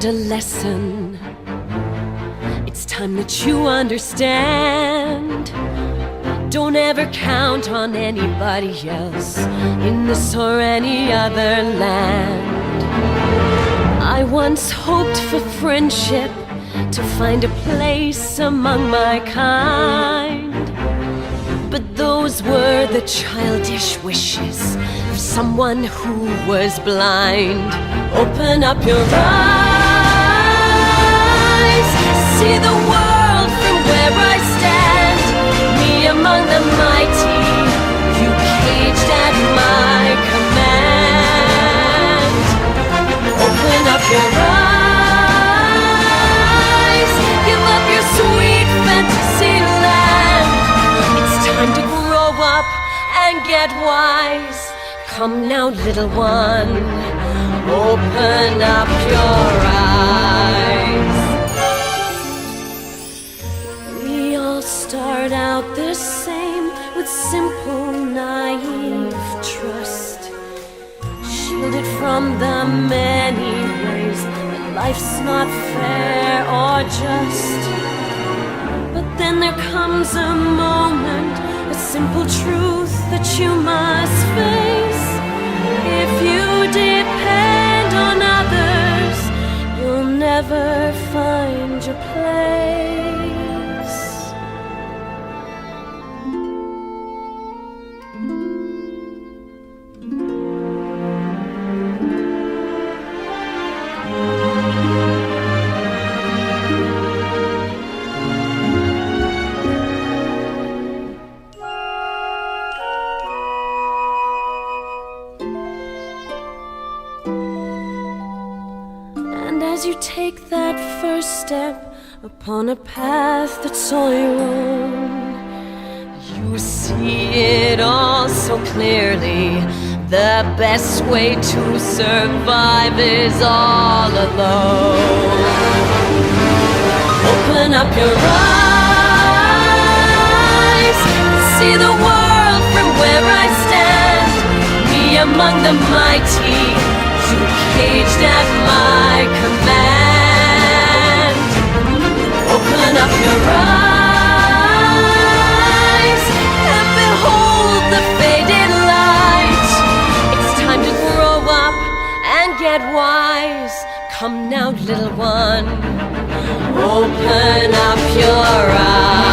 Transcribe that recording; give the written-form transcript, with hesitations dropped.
learned a lesson. It's time that you understand. Don't ever count on anybody else in this or any other land. I once hoped for friendship, to find a place among my kind. But those were the childish wishes of someone who was blind. Open up your eyes, see the world from where I stand. Me among the mighty, you caged at my command. Open up your eyes, give up your sweet fantasy land. It's time to grow up and get wise. Come now, little one, open up your eyes. We all start out the same, with simple, naive trust, shielded from the many ways that life's not fair or just. But then there comes a moment, a simple truth that you must face. If you depend on others, you'll never find your place. As you take that first step upon a path that's all your own, you see it all so clearly. The best way to survive is all alone. Open up your eyes, see the world from where I stand. Me among the mighty, you caged at my command. Open up your eyes and behold the faded light. It's time to grow up and get wise. Come now, little one, open up your eyes.